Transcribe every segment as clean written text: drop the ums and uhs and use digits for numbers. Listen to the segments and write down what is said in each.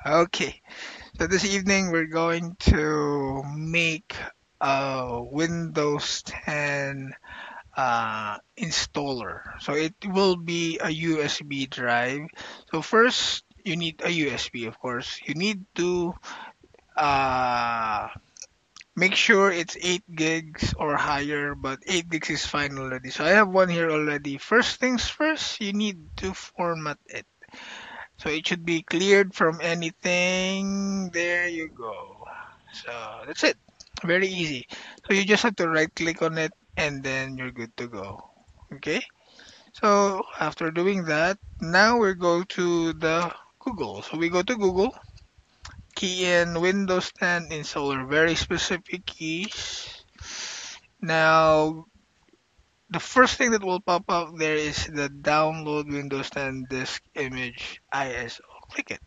Okay, so this evening we're going to make a Windows 10 installer. So it will be a USB drive. So first, you need a USB, of course. You need to uh, make sure it's 8 gigs or higher, but 8 gigs is fine already. So I have one here already. First things first, you need to format it. So it should be cleared from anything. There you go. So that's it. Very easy. So you just have to right click on it and then you're good to go. Okay? So after doing that, now we go to the Google. So we go to Google, key in Windows 10 installer, very specific keys. Now, the first thing that will pop up there is the download Windows 10 disk image ISO. Click it.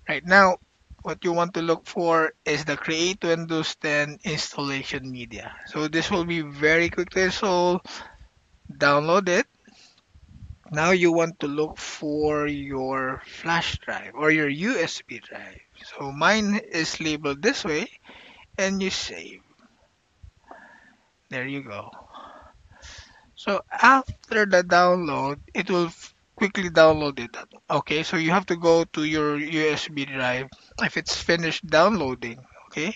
Right now, what you want to look for is the Create Windows 10 installation media. So this will be very quick to install. Download it. Now you want to look for your flash drive or your USB drive. So mine is labeled this way and you save. There you go. So after the download, it will quickly download it. Okay, so you have to go to your USB drive if it's finished downloading. Okay,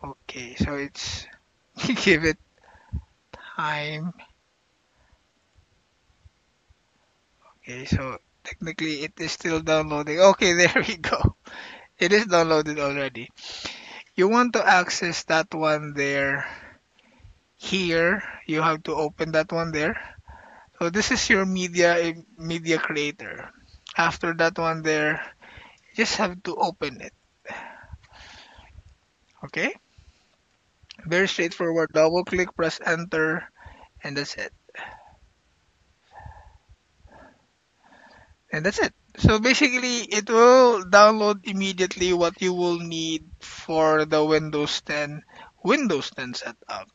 okay, so it's give it time. Okay, so technically it is still downloading. Okay, there we go. It is downloaded already. You want to access that one there. Here, you have to open that one there. So this is your media creator. After that one there, you just have to open it. Okay? Very straightforward. Double click, press enter, and that's it. And that's it. So basically, it will download immediately what you will need for the Windows 10 setup.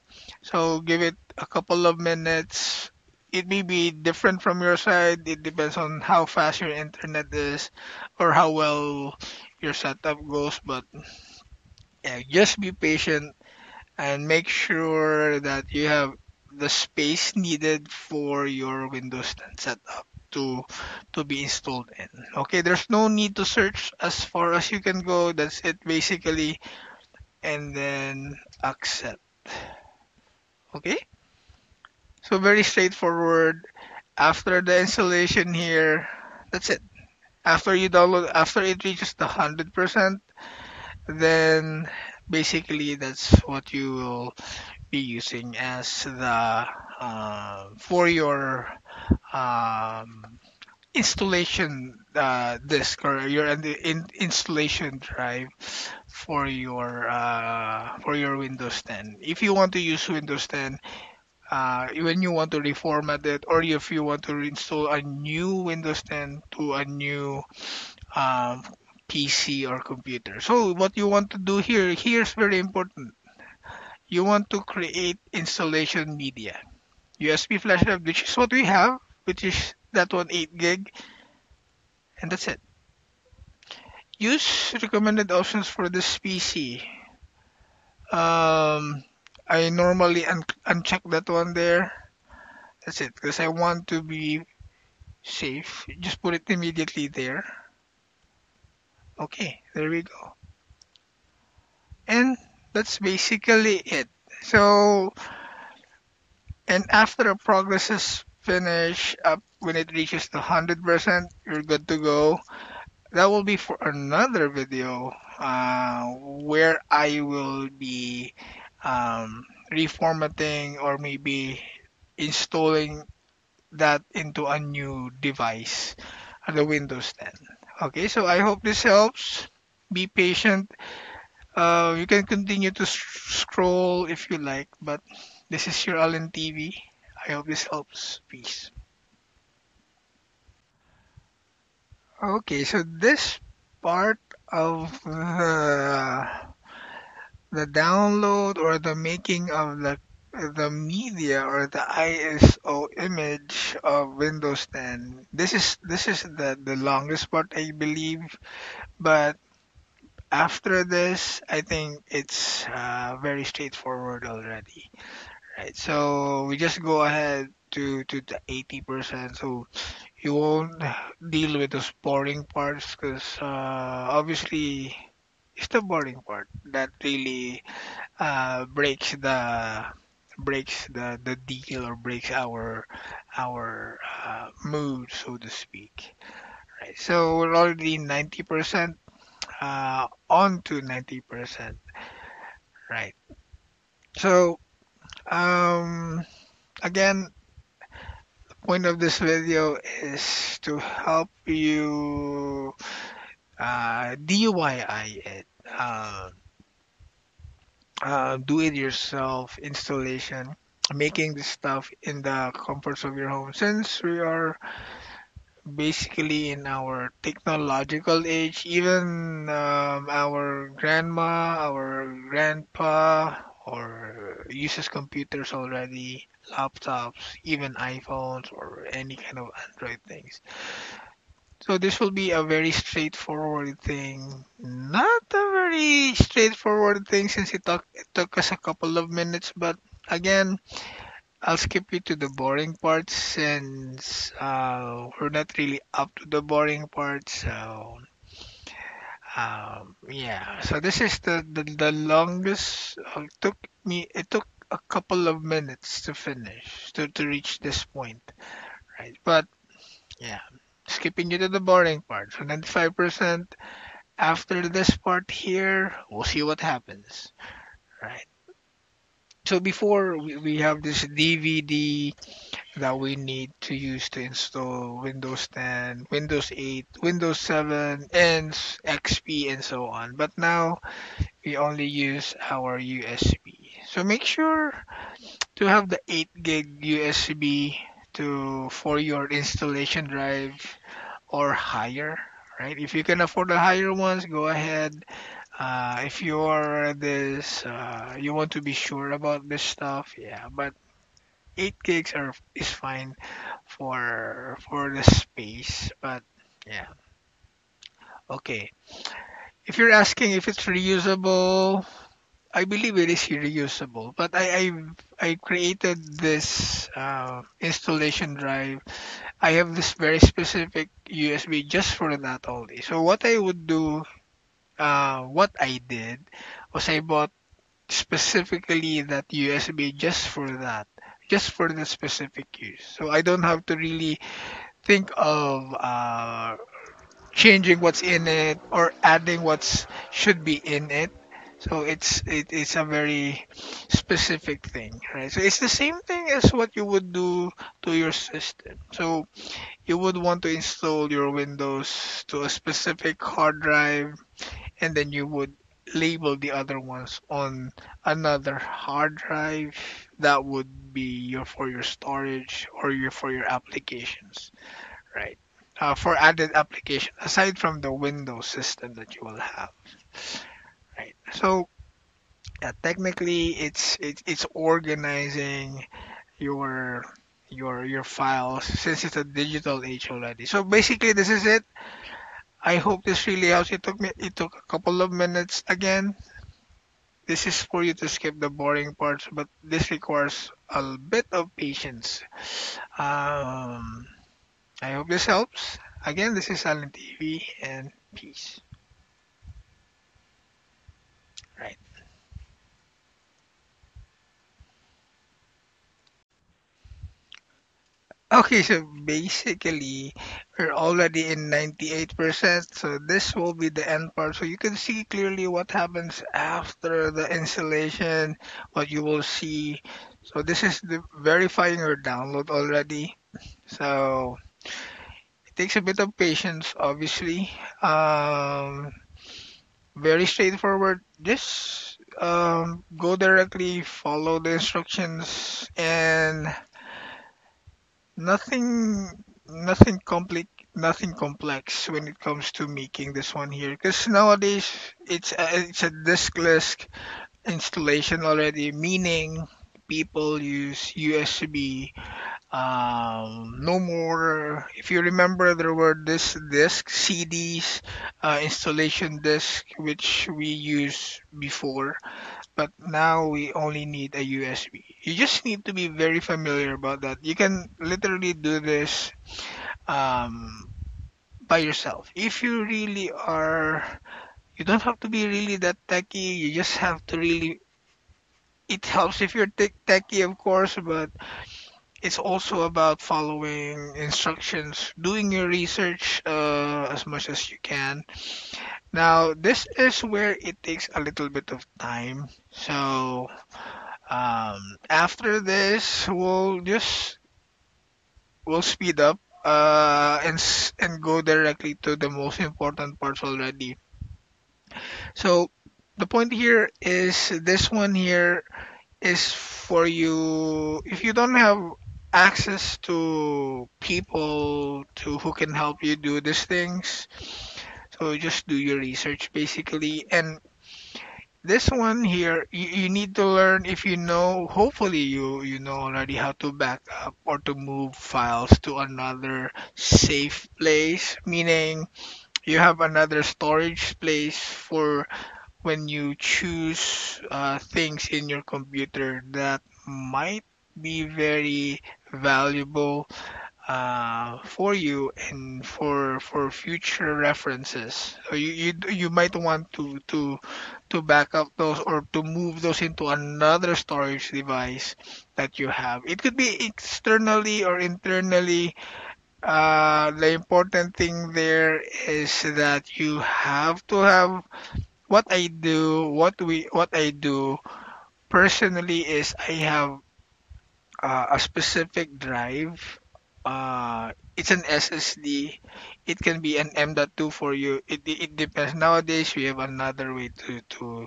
So give it a couple of minutes. It may be different from your side. It depends on how fast your internet is or how well your setup goes. But yeah, just be patient and make sure that you have the space needed for your Windows 10 setup to be installed in. Okay, there's no need to search as far as you can go. That's it basically, and then accept. Okay, so very straightforward. After the installation here, that's it. After it reaches the 100%, then basically that's what you will be using as the for your um, installation disk or your installation drive for your Windows 10. If you want to use Windows 10, when you want to reformat it, or if you want to reinstall a new Windows 10 to a new um, PC or computer. So what you want to do here's very important. You want to create installation media. USB flash drive, which is what we have, which is that one 8 gig, and that's it. Use recommended options for this PC. Um, I normally uncheck that one there. That's it, because I want to be safe. Just put it immediately there. Okay, there we go. And that's basically it. So, and after the progress is finished, up when it reaches the 100%, you're good to go. That will be for another video where I will be reformatting or maybe installing that into a new device, the Windows 10. Okay, so I hope this helps. Be patient. You can continue to scroll if you like, but this is your Allen TV. I hope this helps. Peace. Okay, so this part of the download or the making of the the media or the ISO image of Windows 10. This is the longest part, I believe, but after this, I think it's very straightforward already. Right. So we just go ahead to the 80%. So you won't deal with those boring parts because obviously it's the boring part that really breaks the deal or breaks our mood, so to speak. Right. So we're already 90% on to 90%. Right. So again, point of this video is to help you DIY it. Do it yourself installation, making this stuff in the comforts of your home. Since we are basically in our technological age, even our grandma, our grandpa, or uses computers already, laptops, even iPhones, or any kind of Android things. So this will be a very straightforward thing. Not a very straightforward thing since it took us a couple of minutes, but again, I'll skip you to the boring parts since we're not really up to the boring parts. So yeah, so this is the longest. It took a couple of minutes to finish to reach this point, right? But yeah, skipping you to the boring part. So 95%. After this part here, we'll see what happens, right? So before we have this DVD that we need to use to install Windows 10, Windows 8, Windows 7, and XP and so on. But now we only use our USB. So make sure to have the 8 gig USB to for your installation drive or higher, right? If you can afford the higher ones, go ahead. If you're you want to be sure about this stuff, yeah. But 8 gigs is fine for the space. But yeah, okay. If you're asking if it's reusable, I believe it is reusable. But I created this installation drive. I have this very specific USB just for that only. So what I would do, what I did was I bought specifically that USB just for that, just for the specific use. So I don't have to really think of changing what's in it or adding what's should be in it. So it's a very specific thing, right? So it's the same thing as what you would do to your system. So you would want to install your Windows to a specific hard drive, and then you would label the other ones on another hard drive that would be your storage or your for your applications, right? For added application aside from the Windows system that you will have, right? So technically, it's organizing your your files since it's a digital age already. So basically, this is it. I hope this really helps. It took a couple of minutes again. This is for you to skip the boring parts, but this requires a bit of patience. Um, I hope this helps. Again, this is Silent TV and peace. Right. Okay, so basically we're already in 98%, so this will be the end part. So you can see clearly what happens after the installation, what you will see. So this is the verifying your download already. So it takes a bit of patience, obviously. Very straightforward. Just go directly, follow the instructions, and nothing, nothing complex when it comes to making this one here. Because nowadays it's a diskless installation already, meaning people use USB. No more. If you remember, there were this disc CDs, installation disc, which we used before, but now we only need a USB. You just need to be very familiar about that. You can literally do this um, by yourself. If you really are, you don't have to be really that techy. You just have to really. It helps if you're techy, of course, but it's also about following instructions, doing your research as much as you can. Now, this is where it takes a little bit of time. So, after this, we'll speed up and go directly to the most important parts already. So, the point here is this one here is for you if you don't have access to people to who can help you do these things. So just do your research basically. And this one here, you need to learn if you know, hopefully you know already how to back up or to move files to another safe place, meaning you have another storage place for when you choose things in your computer that might be very valuable for you and for future references. So you might want to back up those or to move those into another storage device that you have. It could be externally or internally. The important thing there is that you have to have what I do personally is I have a specific drive. It's an SSD. It can be an M.2 for you. It depends. Nowadays we have another way to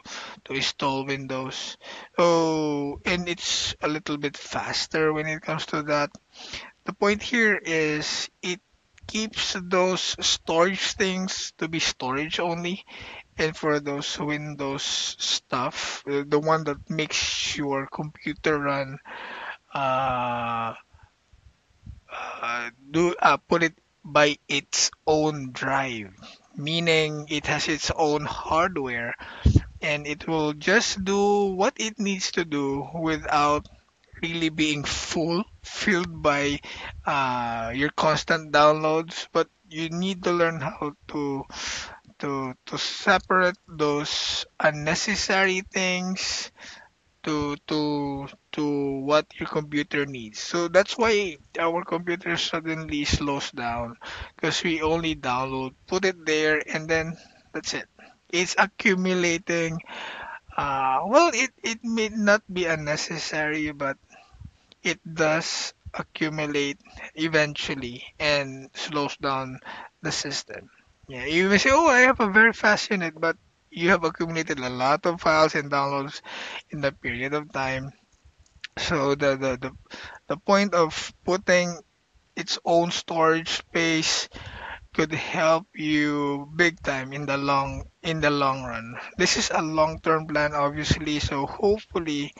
install Windows. Oh, and it's a little bit faster when it comes to that. The point here is it keeps those storage things to be storage only. And for those Windows stuff, the one that makes your computer run, uh, do put it by its own drive, meaning it has its own hardware, and it will just do what it needs to do without really being filled by your constant downloads. But you need to learn how to separate those unnecessary things to what your computer needs. So that's why our computer suddenly slows down because we only download, put it there, and then that's it. It's accumulating. Well, it may not be unnecessary, but it does accumulate eventually and slows down the system. Yeah, you may say, "Oh, I have a very fast unit," but you have accumulated a lot of files and downloads in the period of time. So the point of putting its own storage space could help you big time in the long run. This is a long-term plan, obviously, so hopefully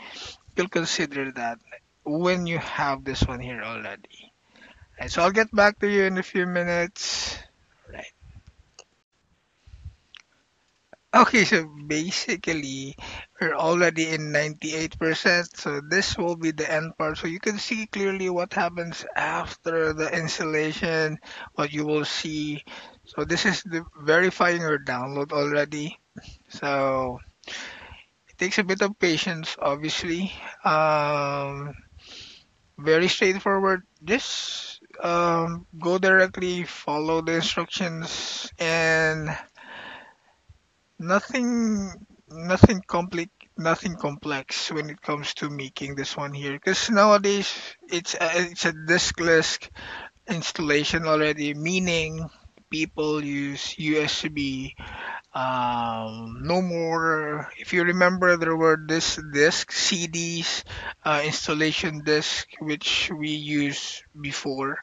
you'll consider that when you have this one here already. Right, so I'll get back to you in a few minutes. Right. Okay, so basically we're already in 98%, so this will be the end part. So you can see clearly what happens after the installation, what you will see. So this is the verifying your download already. So it takes a bit of patience, obviously. Very straightforward. Just go directly, follow the instructions, and nothing, nothing complex when it comes to making this one here. Because nowadays it's a diskless installation already, meaning people use USB. No more. If you remember, there were this disc CDs, installation disc, which we used before,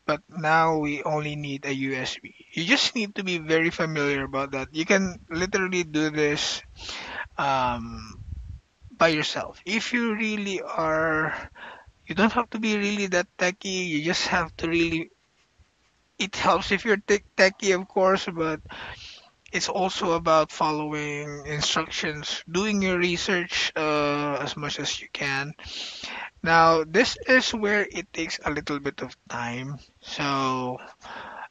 but now we only need a USB. You just need to be very familiar about that. You can literally do this um, by yourself. If you really are, you don't have to be really that techie. You just have to really. It helps if you're techie, of course, but it's also about following instructions, doing your research as much as you can. Now, this is where it takes a little bit of time. So,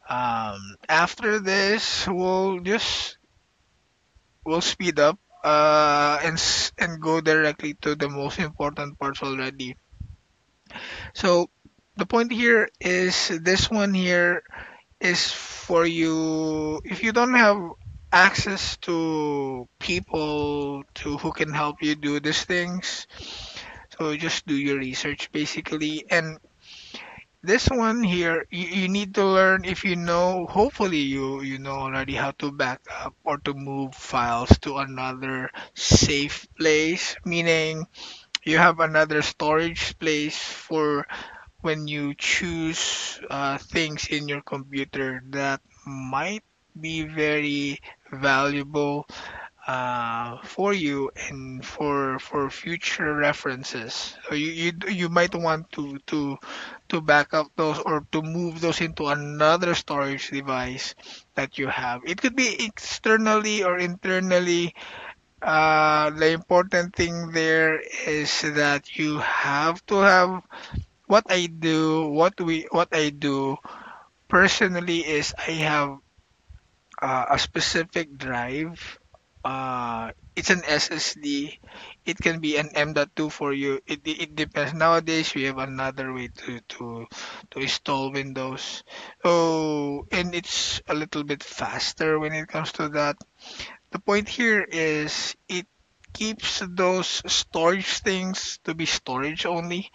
after this, we'll speed up and go directly to the most important parts already. So, the point here is this one here is for you if you don't have access to people to who can help you do these things. So just do your research basically. And this one here, you need to learn if you know, hopefully you know already how to back up or to move files to another safe place, meaning you have another storage place for when you choose things in your computer that might be very valuable for you and for future references. So you might want to back up those or to move those into another storage device that you have. It could be externally or internally. The important thing there is that you have to have what I do personally is I have a specific drive. It's an SSD. It can be an M.2 for you. It depends. Nowadays we have another way to install Windows. So and it's a little bit faster when it comes to that. The point here is it keeps those storage things to be storage only,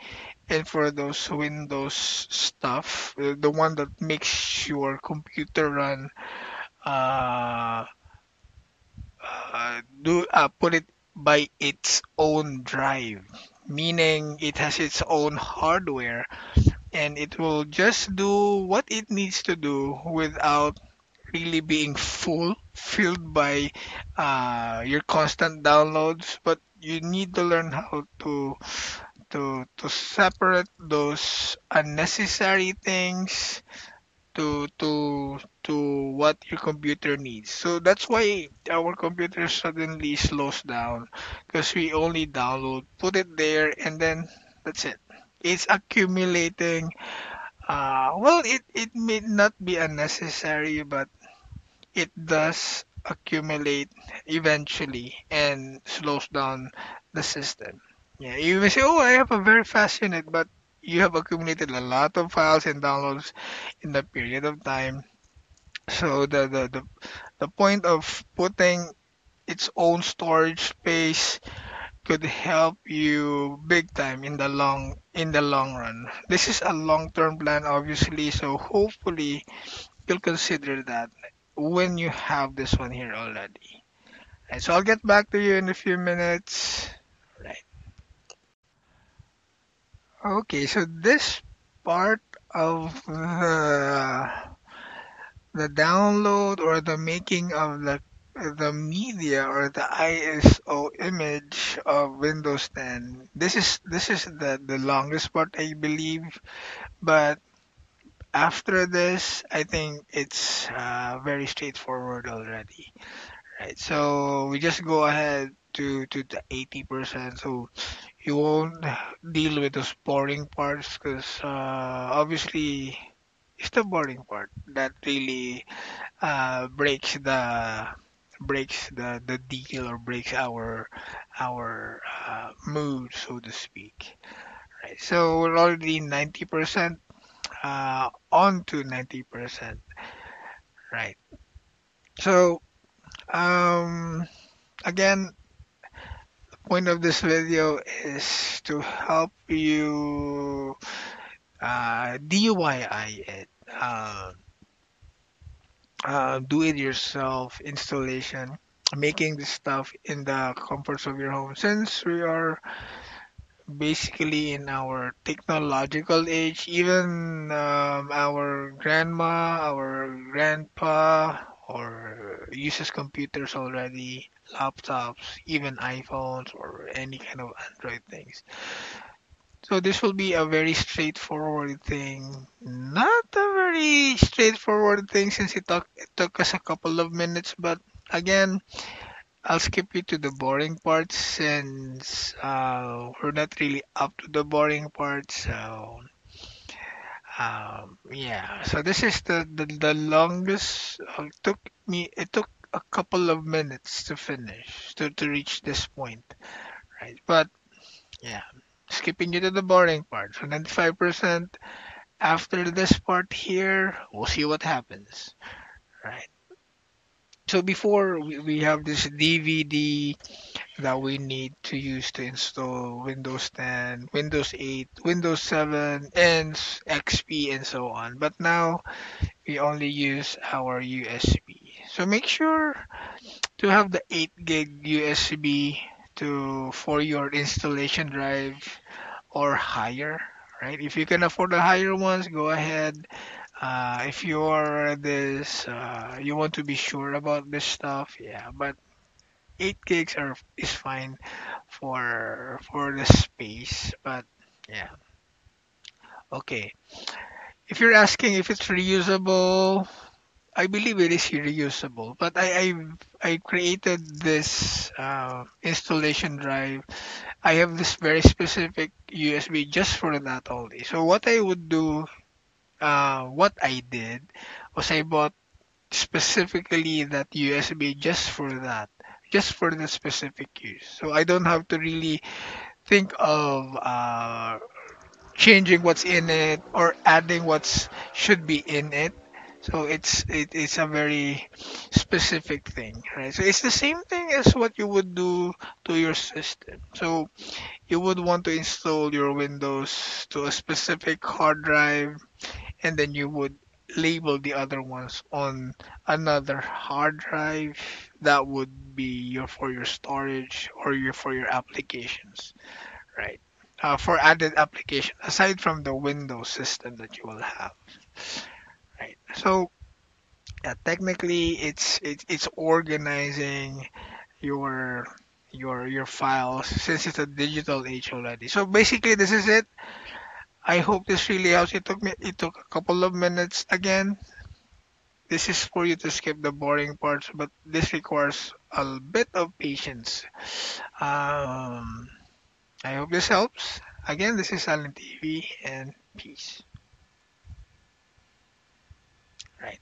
and for those Windows stuff, the one that makes your computer run, uh, do put it by its own drive, meaning it has its own hardware, and it will just do what it needs to do without really being filled by your constant downloads. But you need to learn how to separate those unnecessary things to what your computer needs. So that's why our computer suddenly slows down because we only download, put it there, and then that's it. It's accumulating. Well, it may not be unnecessary, but it does accumulate eventually and slows down the system. Yeah, you may say, "Oh, I have a very fast unit," but you have accumulated a lot of files and downloads in the period of time. So the point of putting its own storage space could help you big time in the long run. This is a long-term plan, obviously, so hopefully you'll consider that when you have this one here already. Right, so I'll get back to you in a few minutes. Right. Okay, so this part of the download or the making of the media or the ISO image of Windows 10. This is the longest part I believe, but after this I think it's very straightforward already. Right. So we just go ahead to the 80%. So you won't deal with those boring parts because obviously it's the boring part that really breaks the deal or breaks our mood, so to speak. Right. So we're already 90% on to 90%. Right. So again, point of this video is to help you DIY it. Do it yourself installation, making this stuff in the comforts of your home. Since we are basically in our technological age, even our grandma, our grandpa, or uses computers already, laptops, even iPhones or any kind of Android things. So this will be a very straightforward thing. Not a very straightforward thing since it took us a couple of minutes, but again, I'll skip you to the boring parts since we're not really up to the boring part. So yeah, so this is the longest. It took a couple of minutes to finish to reach this point, right? But yeah, skipping you to the boring part. So 95% after this part here, we'll see what happens, right? So before we have this DVD that we need to use to install Windows 10, Windows 8, Windows 7, and XP and so on. But now we only use our USB. So make sure to have the 8 gig USB to for your installation drive or higher, right? If you can afford the higher ones, go ahead. If you're you want to be sure about this stuff, yeah. But 8 gigs is fine for the space. But yeah, okay. If you're asking if it's reusable, I believe it is reusable. But I created this installation drive. I have this very specific USB just for that only. So what I would do, what I did was I bought specifically that USB just for the specific use. So I don't have to really think of changing what's in it or adding what's should be in it. So it's a very specific thing, right? So it's the same thing as what you would do to your system. So you would want to install your Windows to a specific hard drive, and then you would label the other ones on another hard drive that would be your for your storage or your for your applications, right? For added application aside from the Windows system that you will have, right? So technically, it's organizing your your files since it's a digital age already. So basically, this is it. I hope this really helps. It took a couple of minutes again. This is for you to skip the boring parts, but this requires a bit of patience. I hope this helps. Again, this is Silent TV and peace. Right.